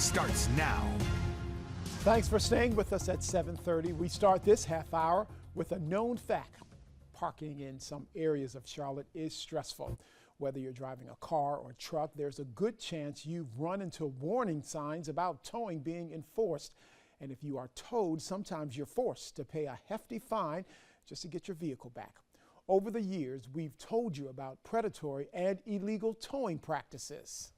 starts now. Thanks for staying with us at 7:30. We start this half hour with a known fact. Parking in some areas of Charlotte is stressful. Whether you're driving a car or truck, there's a good chance you've run into warning signs about towing being enforced. And if you are towed, sometimes you're forced to pay a hefty fine just to get your vehicle back. Over the years, we've told you about predatory and illegal towing practices.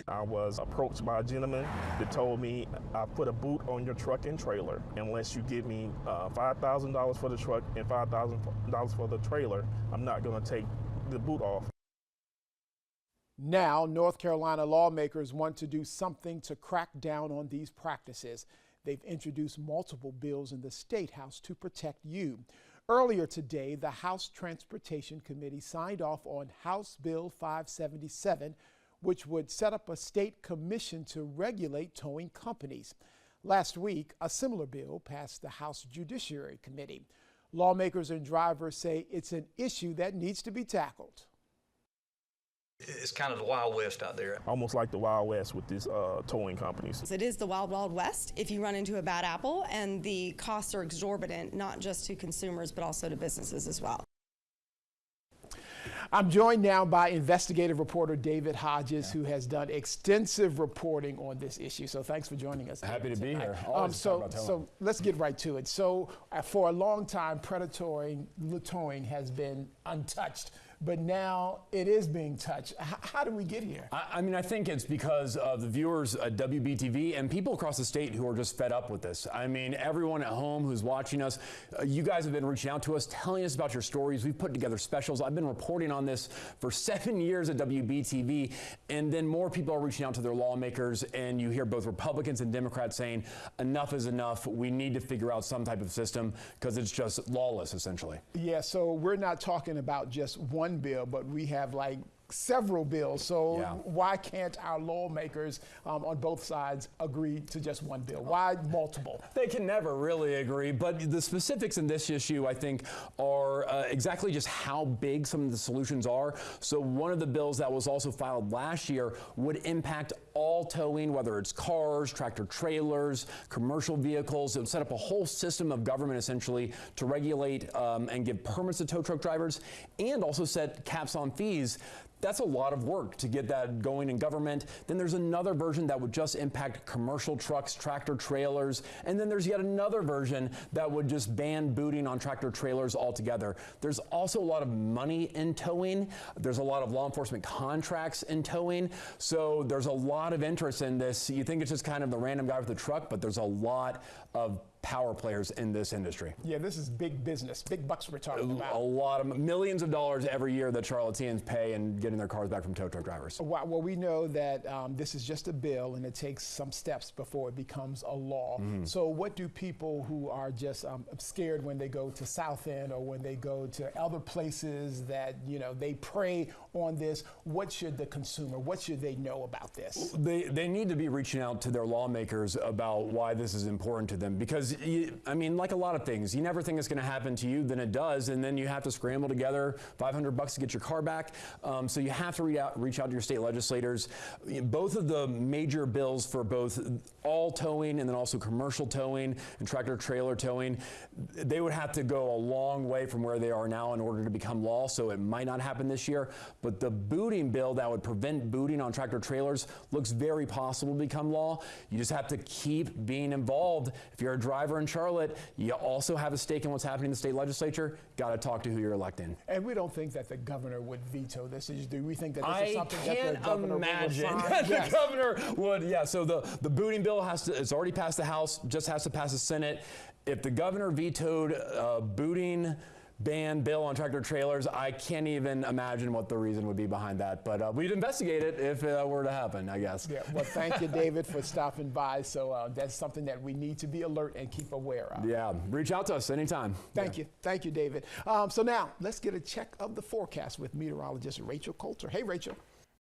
I was approached by a gentleman that told me, I put a boot on your truck and trailer unless you give me $5,000 for the truck and $5,000 for the trailer. I'm not going to take the boot off. Now, North Carolina lawmakers want to do something to crack down on these practices. They've introduced multiple bills in the State House to protect you. Earlier today, the House Transportation Committee signed off on House Bill 577, which would set up a state commission to regulate towing companies. Last week, a similar bill passed the House Judiciary Committee. Lawmakers and drivers say it's an issue that needs to be tackled. It's kind of the Wild West out there. Almost like the Wild West with these towing companies. It is the Wild Wild West if you run into a bad apple, and the costs are exorbitant, not just to consumers, but also to businesses as well. I'm joined now by investigative reporter David Hodges, who has done extensive reporting on this issue. So thanks for joining us. Happy to be here. So let's get right to it. So for a long time, predatory towing has been untouched, but now it is being touched. How did we get here? I mean, I think it's because of the viewers at WBTV and people across the state who are just fed up with this. I mean, everyone at home who's watching us, you guys have been reaching out to us, telling us about your stories. We've put together specials. I've been reporting on this for 7 years at WBTV, and then more people are reaching out to their lawmakers, and you hear both Republicans and Democrats saying enough is enough. We need to figure out some type of system because it's just lawless, essentially. Yeah, so we're not talking about just one bill, but we have like several bills. So why can't our lawmakers on both sides agree to just one bill? Why multiple? They can never really agree, but the specifics in this issue, I think, are exactly just how big some of the solutions are. So one of the bills that was also filed last year would impact all towing, whether it's cars, tractor trailers, commercial vehicles. It would set up a whole system of government essentially to regulate and give permits to tow truck drivers, and also set caps on fees. That's a lot of work to get that going in government. Then there's another version that would just impact commercial trucks, tractor trailers, and then there's yet another version that would just ban booting on tractor trailers altogether. There's also a lot of money in towing. There's a lot of law enforcement contracts in towing. So there's a lot of interest in this. You think it's just kind of the random guy with the truck, but there's a lot of power players in this industry. Yeah, this is big business, big bucks we're talking about. A lot of millions of dollars every year that Charlotteans pay in getting their cars back from tow truck drivers. Well, we know that this is just a bill and it takes some steps before it becomes a law. So what do people who are just scared when they go to South End or when they go to other places that, you know, they prey on this, what should the consumer, what should they know about this? They need to be reaching out to their lawmakers about why this is important to them, because I mean, like a lot of things, you never think it's going to happen to you, then it does, and then you have to scramble together $500 to get your car back. So you have to reach out to your state legislators. Both of the major bills for both all towing and then also commercial towing and tractor trailer towing, they would have to go a long way from where they are now in order to become law, so it might not happen this year. But the booting bill that would prevent booting on tractor trailers looks very possible to become law. You just have to keep being involved. If you're a driver in Charlotte, you also have a stake in what's happening in the state legislature. Got to talk to who you're electing. And we don't think that the governor would veto this. Do we think that this is something that the governor would sign? I can't imagine that the governor would. Yeah, so the booting bill it's already passed the House, just has to pass the Senate. If the governor vetoed booting ban bill on tractor trailers, I can't even imagine what the reason would be behind that. But we'd investigate it if it were to happen, I guess. Yeah, well, thank you, David, for stopping by. So that's something that we need to be alert and keep aware of. Yeah, reach out to us anytime. Thank you. Thank you, David. So now let's get a check of the forecast with meteorologist Rachel Coulter. Hey, Rachel.